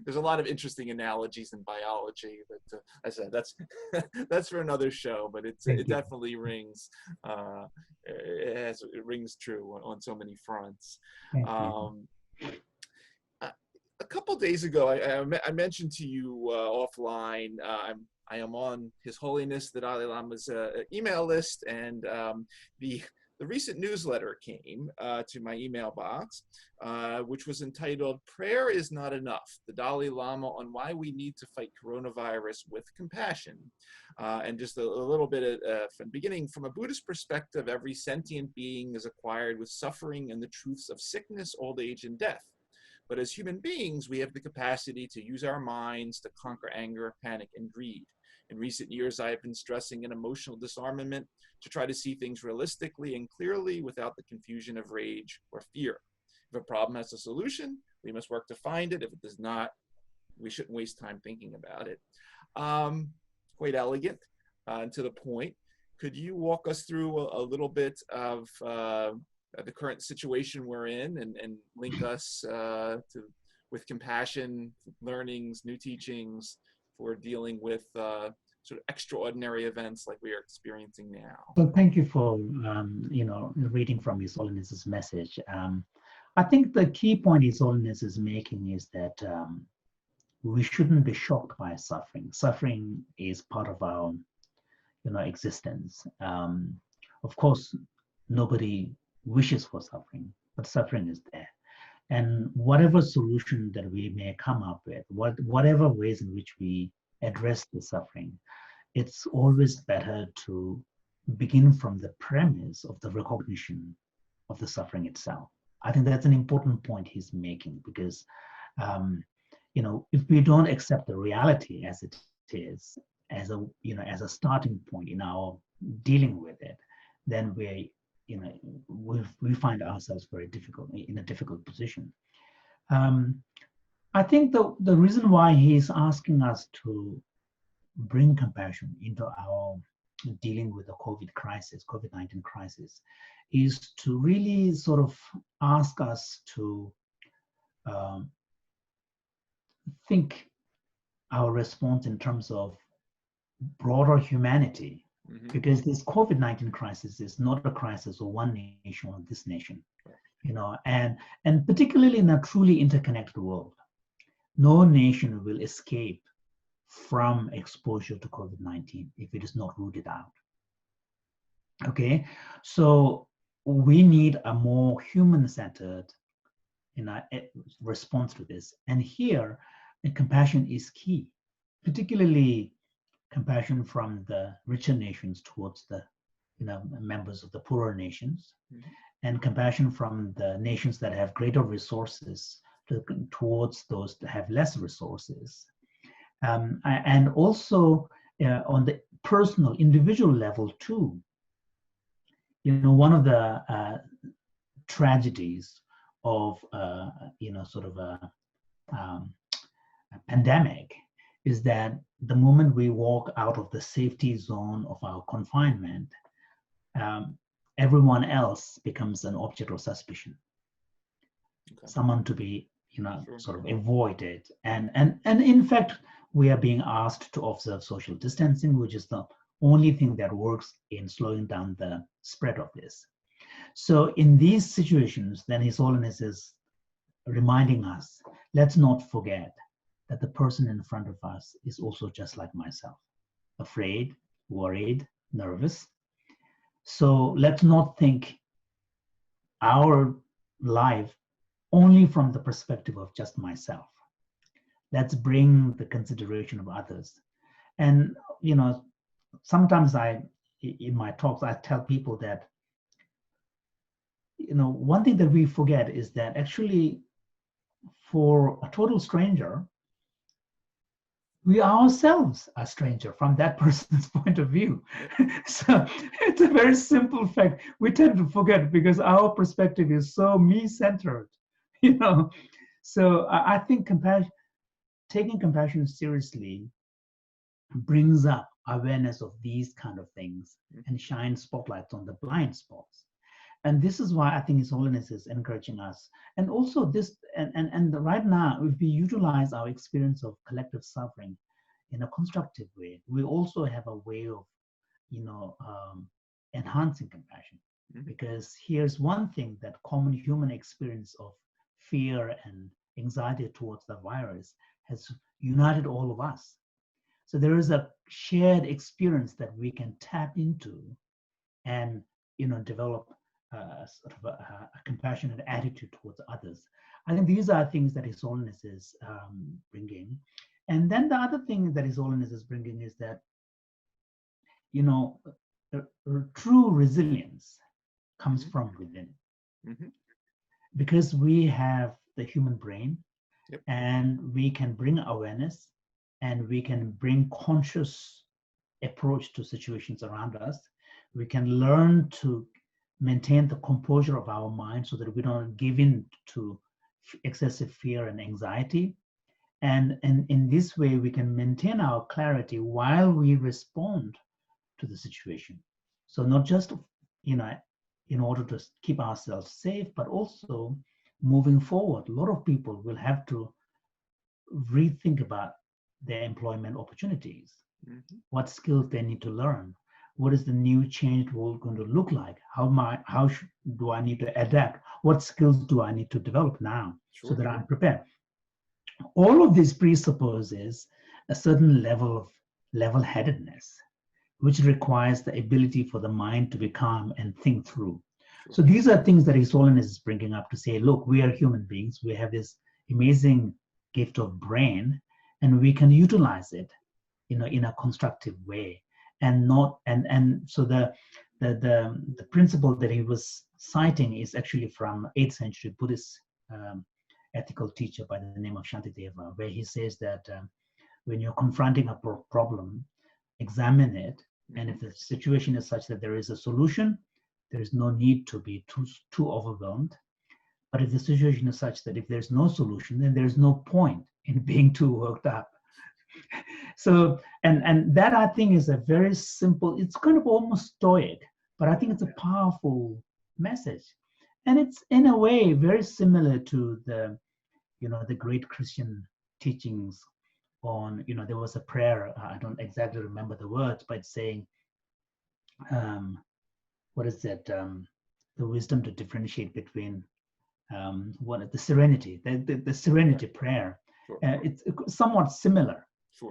there's a lot of interesting analogies in biology, but I said that's for another show. But it definitely rings it rings true on so many fronts. A couple days ago, I mentioned to you offline. I am on His Holiness the Dalai Lama's email list, and the recent newsletter came to my email box, which was entitled "Prayer is Not Enough: The Dalai Lama on Why We Need to Fight Coronavirus with Compassion." And just a little bit from beginning, from a Buddhist perspective, every sentient being is acquired with suffering and the truths of sickness, old age, and death. But as human beings, we have the capacity to use our minds to conquer anger, panic, and greed. In recent years, I have been stressing an emotional disarmament to try to see things realistically and clearly without the confusion of rage or fear. If a problem has a solution, we must work to find it. If it does not, we shouldn't waste time thinking about it. Quite elegant and to the point. Could you walk us through a little bit of the current situation we're in and link us with compassion, learnings, new teachings for dealing with sort of extraordinary events like we are experiencing now? Well, thank you for reading from His Holiness's message. I think the key point His Holiness is making is that we shouldn't be shocked by suffering. Suffering is part of our existence. Of course, nobody wishes for suffering, but suffering is there. And whatever solution that we may come up with, whatever ways in which we address the suffering, it's always better to begin from the premise of the recognition of the suffering itself. I think that's an important point he's making, because if we don't accept the reality as it is, as a starting point in our dealing with it, then we find ourselves in a difficult position. I think the reason why he's asking us to bring compassion into our dealing with the COVID-19 crisis, is to really sort of ask us to think our response in terms of broader humanity. Mm-hmm. Because this COVID-19 crisis is not a crisis of one nation or this nation, and particularly in a truly interconnected world, no nation will escape from exposure to COVID-19 if it is not rooted out. Okay, so we need a more human-centered response to this, and here, compassion is key, particularly compassion from the richer nations towards the members of the poorer nations, mm-hmm. and compassion from the nations that have greater resources towards those that have less resources. And also on the personal, individual level too. One of the tragedies of sort of a pandemic is that the moment we walk out of the safety zone of our confinement, everyone else becomes an object of suspicion. Okay. Someone to be, sure. Sort of avoided. And in fact, we are being asked to observe social distancing, which is the only thing that works in slowing down the spread of this. So in these situations, then His Holiness is reminding us, let's not forget that the person in front of us is also just like myself, afraid, worried, nervous. So let's not think our life only from the perspective of just myself. Let's bring the consideration of others. And, sometimes in my talks, I tell people that, one thing that we forget is that actually for a total stranger, we ourselves are stranger from that person's point of view. So it's a very simple fact. We tend to forget because our perspective is so me-centered, So I think taking compassion seriously brings up awareness of these kind of things and shines spotlights on the blind spots. And this is why I think His Holiness is encouraging us. And also this, and right now, if we utilize our experience of collective suffering in a constructive way, we also have a way of, enhancing compassion. Mm-hmm. Because here's one thing that common human experience of fear and anxiety towards the virus has united all of us. So there is a shared experience that we can tap into and, develop sort of a compassionate attitude towards others. I think these are things that His Holiness is bringing. And then the other thing that His Holiness is bringing is that, you know, true resilience comes from within. Mm-hmm. Because we have the human brain, Yep. and we can bring awareness, and we can bring conscious approach to situations around us. We can learn to maintain the composure of our mind so that we don't give in to excessive fear and anxiety. And in this way, we can maintain our clarity while we respond to the situation. So not just, you know, in order to keep ourselves safe, but also moving forward. A lot of people will have to rethink about their employment opportunities, what skills they need to learn, what is the new change world going to look like, do I need to adapt, what skills do I need to develop now so that I'm prepared. All of this presupposes a certain level of level-headedness, which requires the ability for the mind to be calm and think through. So these are things that His Holiness is bringing up to say, look, we are human beings. We have this amazing gift of brain, and we can utilize it, you know, in a constructive way. And not so the principle that he was citing is actually from 8th century Buddhist ethical teacher by the name of Shantideva, where he says that when you're confronting a problem, examine it, and if the situation is such that there is a solution, there is no need to be too overwhelmed. But if the situation is such that if there's no solution, then there's no point in being too worked up. So, and that I think is a very simple, it's kind of almost stoic, but I think it's a powerful message. And it's in a way very similar to the, you know, the great Christian teachings on, you know, there was a prayer, I don't exactly remember the words, but saying, what is it? The wisdom to differentiate between the serenity, the serenity prayer. It's somewhat similar.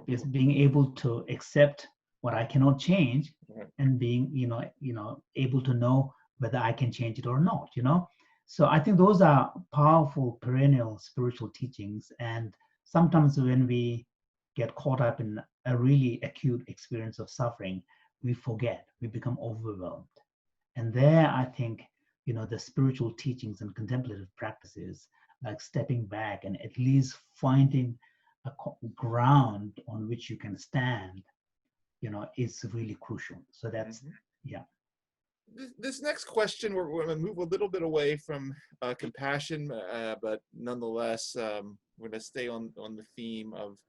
Is being able to accept what I cannot change, and being, you know, able to know whether I can change it or not, you know. So I think those are powerful perennial spiritual teachings. And sometimes when we get caught up in a really acute experience of suffering, we forget, we become overwhelmed. And there, I think, you know, the spiritual teachings and contemplative practices, like stepping back and at least finding a ground on which you can stand, you know, is really crucial. So that's, yeah. This next question, we're going to move a little bit away from compassion, but nonetheless, we're going to stay on the theme of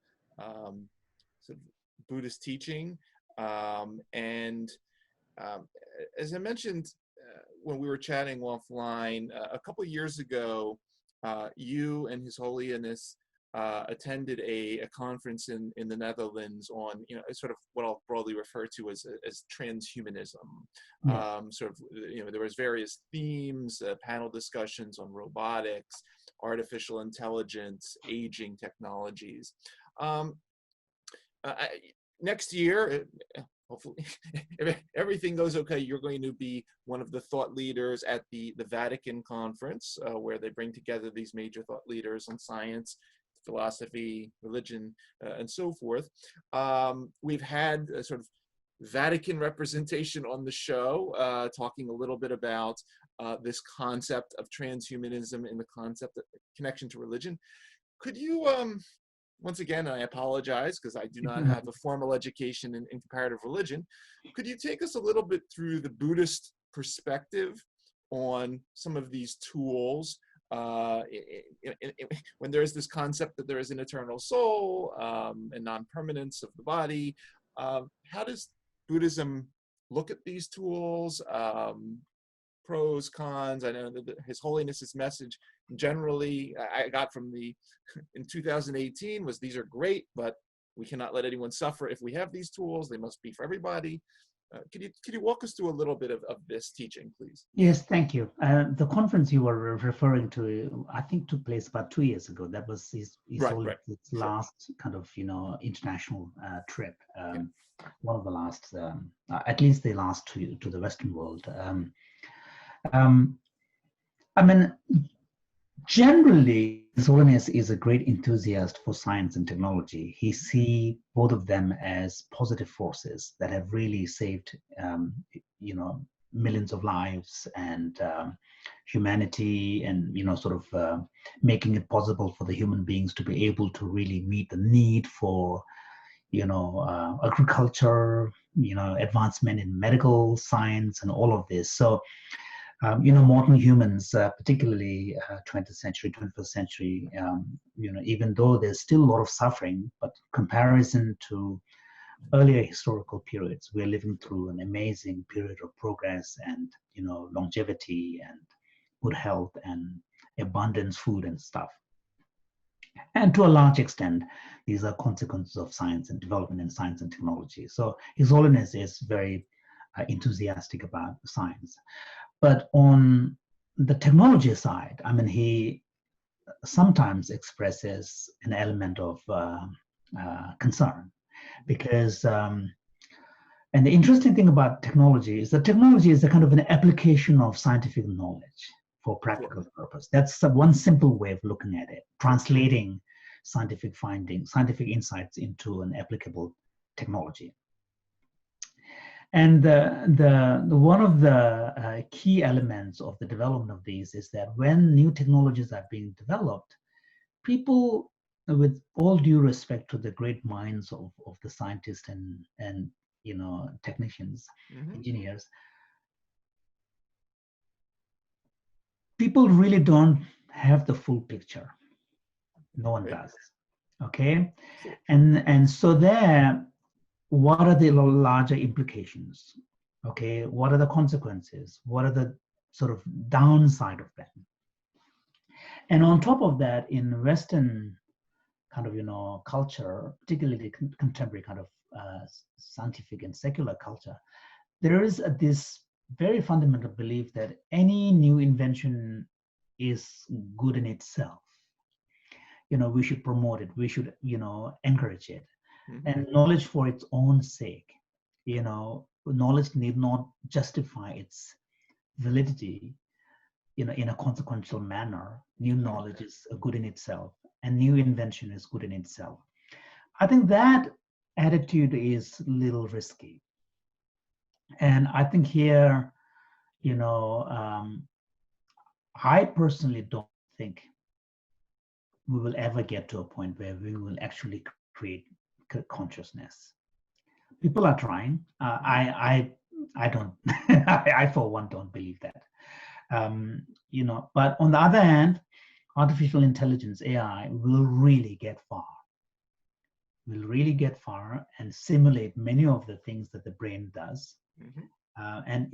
sort of Buddhist teaching. And as I mentioned when we were chatting offline, a couple of years ago, you and His Holiness attended a conference in the Netherlands on, you know, sort of what I'll broadly refer to as transhumanism. Sort of, you know, there was various themes, panel discussions on robotics, artificial intelligence, aging technologies. Next year, hopefully, if everything goes okay, you're going to be one of the thought leaders at the Vatican conference, where they bring together these major thought leaders on science, philosophy, religion, and so forth. We've had a sort of Vatican representation on the show, talking a little bit about this concept of transhumanism and the concept of connection to religion. Could you, once again, I apologize because I do not have a formal education in comparative religion, could you take us a little bit through the Buddhist perspective on some of these tools? When there is this concept that there is an eternal soul and non-permanence of the body, how does Buddhism look at these tools? Pros, cons. I know that His Holiness's message generally I got from in 2018 was, these are great, but we cannot let anyone suffer if we have these tools. They must be for everybody. Could you walk us through a little bit of this teaching, please? Yes, thank you. The conference you were referring to, I think, took place about 2 years ago. That was his last kind of, you know, international trip. One of the last, at least the last to the Western world. I mean, generally, His Holiness is a great enthusiast for science and technology. He sees both of them as positive forces that have really saved, millions of lives and humanity, and sort of making it possible for the human beings to be able to really meet the need for, agriculture, advancement in medical science, and all of this. So. Modern humans, particularly 20th century, 21st century, even though there's still a lot of suffering, but comparison to earlier historical periods, we're living through an amazing period of progress and, longevity and good health and abundance, food and stuff. And to a large extent, these are consequences of science and development in science and technology. So His Holiness is very enthusiastic about science. But on the technology side, I mean, he sometimes expresses an element of concern because, and the interesting thing about technology is that technology is a kind of an application of scientific knowledge for practical purpose. That's one simple way of looking at it, translating scientific findings, scientific insights into an applicable technology. And the one of the key elements of the development of these is that when new technologies are being developed, people, with all due respect to the great minds of the scientists and technicians, engineers, people really don't have the full picture. No one does. Okay, and so there. What are the larger implications? Okay, what are the consequences? What are the sort of downside of them? And on top of that, in Western kind of culture, particularly contemporary kind of scientific and secular culture, there is this very fundamental belief that any new invention is good in itself. We should promote it. We should encourage it. And knowledge for its own sake, knowledge need not justify its validity, in a consequential manner. New knowledge is good in itself, and new invention is good in itself. I think that attitude is a little risky. And I think here, I personally don't think we will ever get to a point where we will actually create consciousness. People are trying. I don't. I for one don't believe that. But on the other hand, artificial intelligence (AI) will really get far. Will really get far and simulate many of the things that the brain does, and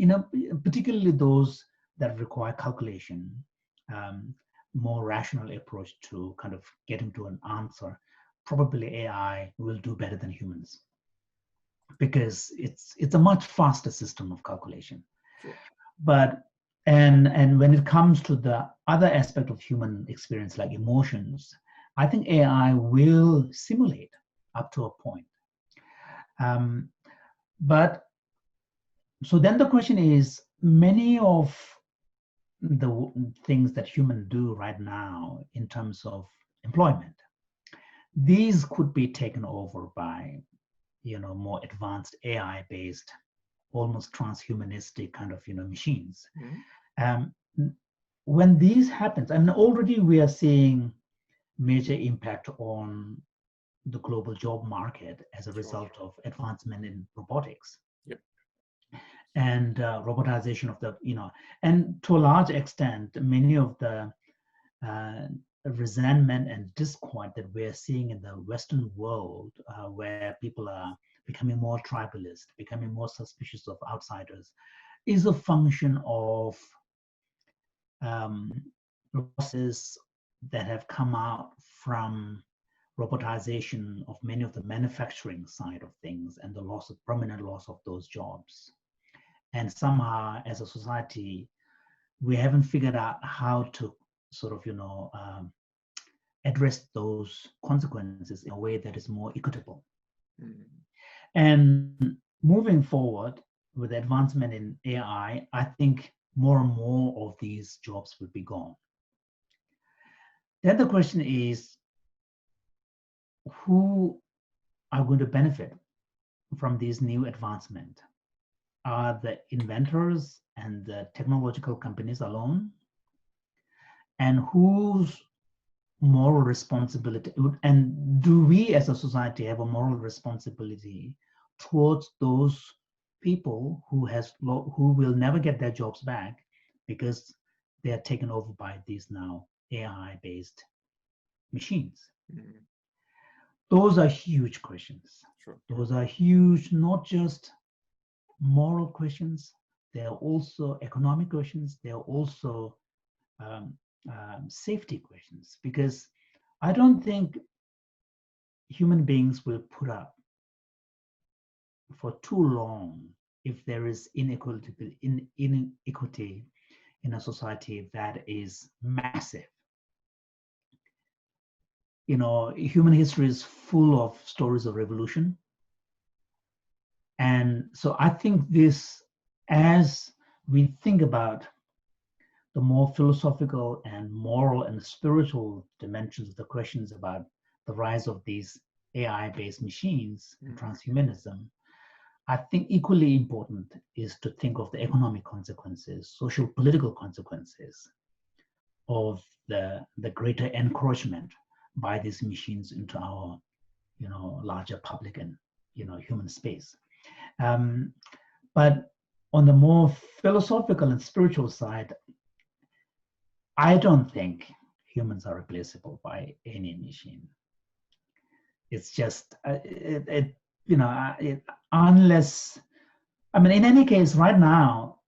particularly those that require calculation, more rational approach to kind of getting to an answer. Probably AI will do better than humans because it's a much faster system of calculation. Sure. But and when it comes to the other aspect of human experience, like emotions, I think AI will simulate up to a point. But so then the question is, many of the things that humans do right now in terms of employment, these could be taken over by, more advanced AI-based, almost transhumanistic kind of, machines. When these happens, and already we are seeing major impact on the global job market as a result of advancement in robotics. Yep. And robotization of the, and to a large extent, many of the resentment and discord that we're seeing in the Western world, where people are becoming more tribalist, becoming more suspicious of outsiders, is a function of losses that have come out from robotization of many of the manufacturing side of things and the permanent loss of those jobs. And somehow, as a society, we haven't figured out how to sort of, address those consequences in a way that is more equitable. And moving forward with advancement in AI, I think more and more of these jobs will be gone. Then the question is, who are going to benefit from these new advancement? Are the inventors and the technological companies alone? And whose moral responsibility, and do we as a society have a moral responsibility towards those people who will never get their jobs back because they are taken over by these now AI-based machines? Mm-hmm. Those are huge questions. Sure. Those are huge, not just moral questions. They are also economic questions. They are also safety questions, because I don't think human beings will put up for too long if there is inequity in a society that is massive. You know, human history is full of stories of revolution. And so I think this, as we think about the more philosophical and moral and spiritual dimensions of the questions about the rise of these AI-based machines and transhumanism, I think equally important is to think of the economic consequences, social political consequences of the greater encroachment by these machines into our, larger public and, human space. But on the more philosophical and spiritual side, I don't think humans are replaceable by any machine. It's just, unless, in any case, right now,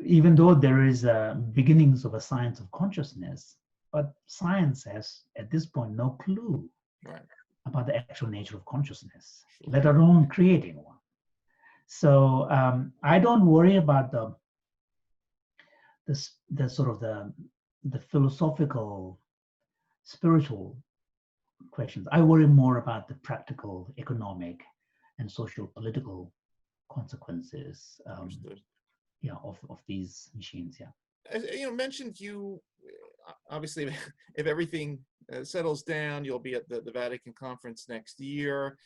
even though there is beginnings of a science of consciousness, but science has, at this point, no clue about the actual nature of consciousness, let alone creating one. So I don't worry about the sort of the philosophical, spiritual questions. I worry more about the practical, economic, and social political consequences of these machines. Yeah. As you mentioned, obviously, if everything settles down, you'll be at the Vatican conference next year.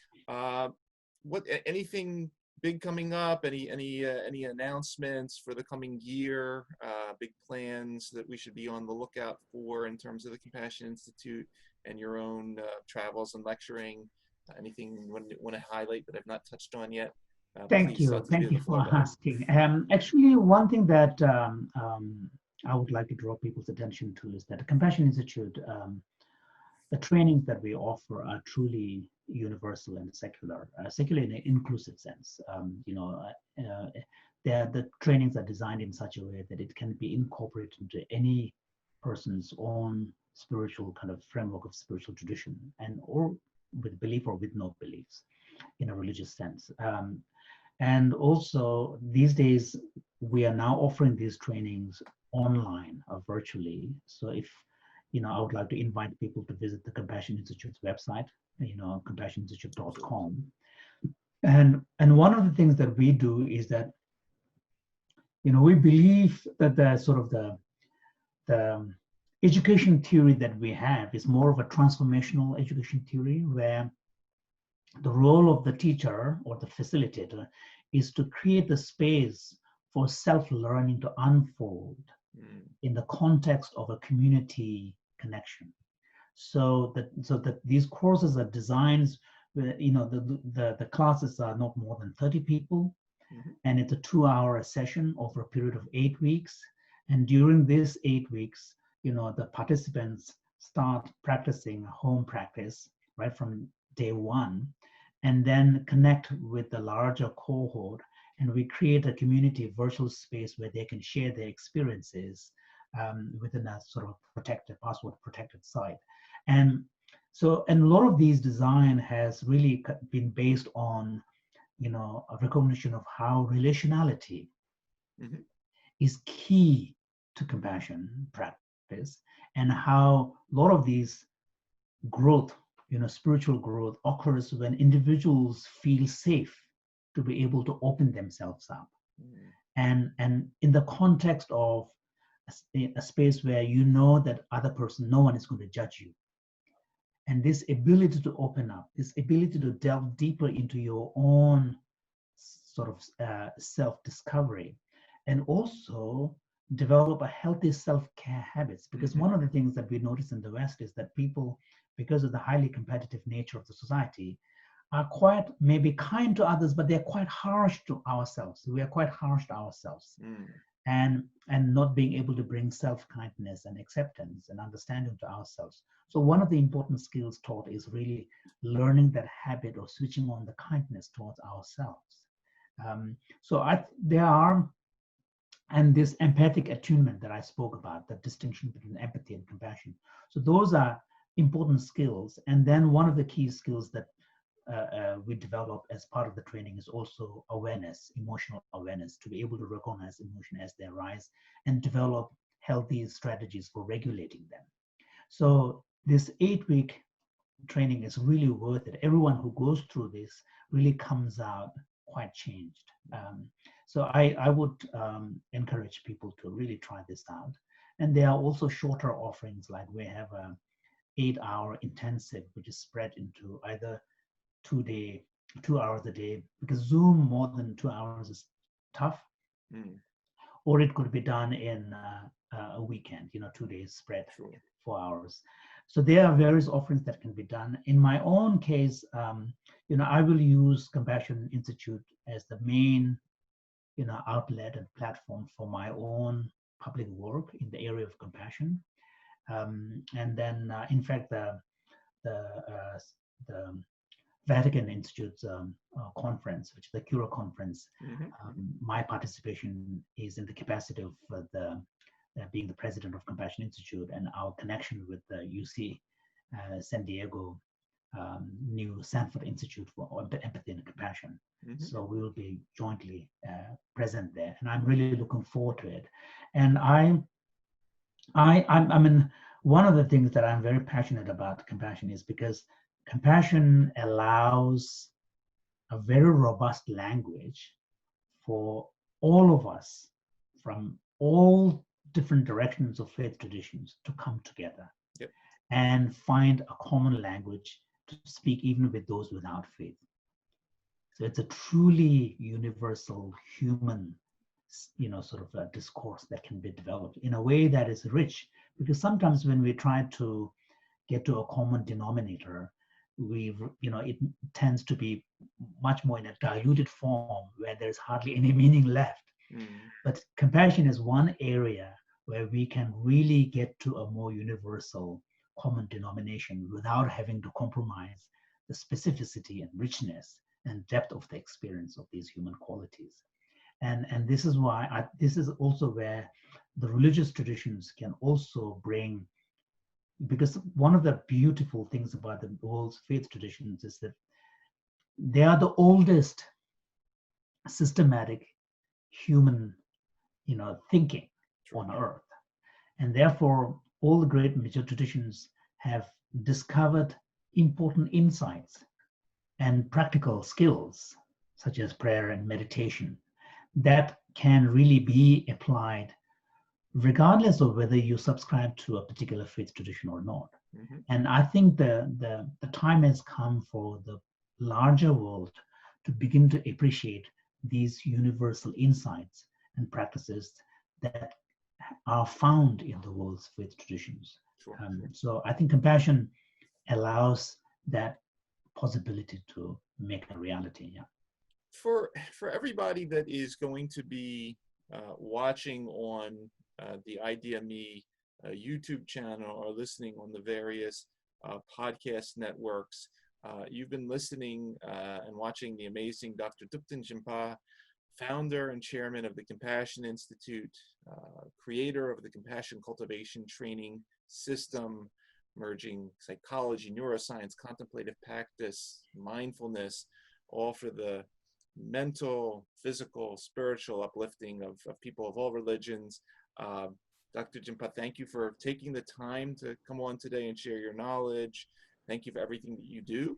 Anything big coming up? Any announcements for the coming year? Big plans that we should be on the lookout for in terms of the Compassion Institute and your own travels and lecturing? Anything you want to highlight that I've not touched on yet? Thank you for asking. Actually, one thing that I would like to draw people's attention to is that the Compassion Institute, the trainings that we offer are truly universal and secular in an inclusive sense. The trainings are designed in such a way that it can be incorporated into any person's own spiritual kind of framework of spiritual tradition, or with belief or with no beliefs in a religious sense. And also these days, we are now offering these trainings online or virtually. So if, I would like to invite people to visit the Compassion Institute's website, compassioninstitute.com. And one of the things that we do is that, we believe that the sort of the education theory that we have is more of a transformational education theory, where the role of the teacher or the facilitator is to create the space for self-learning to unfold in the context of a community connection. So that these courses are designed, the classes are not more than 30 people, and it's a 2-hour session over a period of 8 weeks. And during this 8 weeks, the participants start practicing home practice right from day one, and then connect with the larger cohort, and we create a community virtual space where they can share their experiences within a sort of password protected site. And a lot of these design has really been based on, a recognition of how relationality is key to compassion practice, and how a lot of these growth, spiritual growth occurs when individuals feel safe to be able to open themselves up. and in the context of a space where you know that other person, no one is going to judge you. And this ability to open up, this ability to delve deeper into your own sort of self-discovery, and also develop a healthy self-care habits. Because one of the things that we notice in the West is that people, because of the highly competitive nature of the society, are quite maybe kind to others, but they're quite harsh to ourselves. We are quite harsh to ourselves. And not being able to bring self-kindness and acceptance and understanding to ourselves. So one of the important skills taught is really learning that habit of switching on the kindness towards ourselves. There are, and this empathic attunement that I spoke about, the distinction between empathy and compassion. So those are important skills. And then one of the key skills that we develop as part of the training is also awareness, emotional awareness, to be able to recognize emotion as they arise and develop healthy strategies for regulating them. So this 8-week training is really worth it. Everyone who goes through this really comes out quite changed. So I would encourage people to really try this out. And there are also shorter offerings, like we have a 8-hour intensive, which is spread into either 2 hours a day, because Zoom more than 2 hours is tough, or it could be done in a weekend, 2 days spread, 4 hours. So there are various offerings that can be done. In my own case, I will use Compassion Institute as the main, outlet and platform for my own public work in the area of compassion. And then, in fact, the Vatican Institute's conference, which is the Cura conference, my participation is in the capacity of being the president of Compassion Institute, and our connection with the UC San Diego new Stanford Institute for Empathy and Compassion. So we will be jointly present there, and I'm really looking forward to it. And I mean, one of the things that I'm very passionate about compassion is because compassion allows a very robust language for all of us from all different directions of faith traditions to come together and find a common language to speak even with those without faith. So it's a truly universal human, sort of a discourse that can be developed in a way that is rich, because sometimes when we try to get to a common denominator, it tends to be much more in a diluted form where there's hardly any meaning left. But compassion is one area where we can really get to a more universal common denomination without having to compromise the specificity and richness and depth of the experience of these human qualities. And this is why this is also where the religious traditions can also bring, because one of the beautiful things about the world's faith traditions is that they are the oldest systematic human, thinking on earth. And therefore, all the great major traditions have discovered important insights and practical skills, such as prayer and meditation, that can really be applied regardless of whether you subscribe to a particular faith tradition or not. And I think the time has come for the larger world to begin to appreciate these universal insights and practices that are found in the world's faith traditions. So I think compassion allows that possibility to make a reality. For everybody that is going to be watching on the ideaXme YouTube channel or listening on the various podcast networks, you've been listening and watching the amazing Dr. Thupten Jinpa, founder and chairman of the Compassion Institute, creator of the Compassion Cultivation Training system, merging psychology, neuroscience, contemplative practice, mindfulness, all for the mental, physical, spiritual uplifting of people of all religions. Dr. Jinpa, thank you for taking the time to come on today and share your knowledge. Thank you for everything that you do.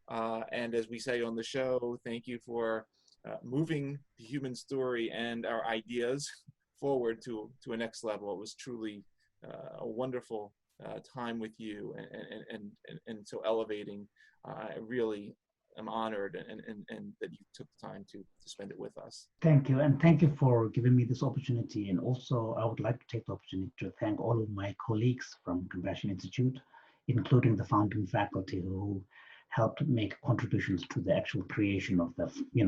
And as we say on the show, thank you for moving the human story and our ideas forward to a next level. It was truly a wonderful time with you, and so elevating. I really am honored and that you took the time to spend it with us. Thank you, and thank you for giving me this opportunity. And also, I would like to take the opportunity to thank all of my colleagues from Compassion Institute, including the founding faculty who helped make contributions to the actual creation of the,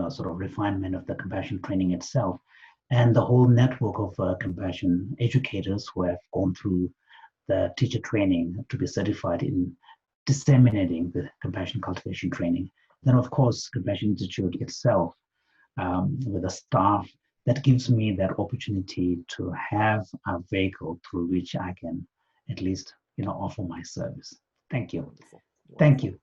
sort of refinement of the compassion training itself, and the whole network of compassion educators who have gone through the teacher training to be certified in disseminating the compassion cultivation training. Then, of course, Compassion Institute itself, with the staff, that gives me that opportunity to have a vehicle through which I can at least, offer my service. Thank you. Wonderful. Thank you.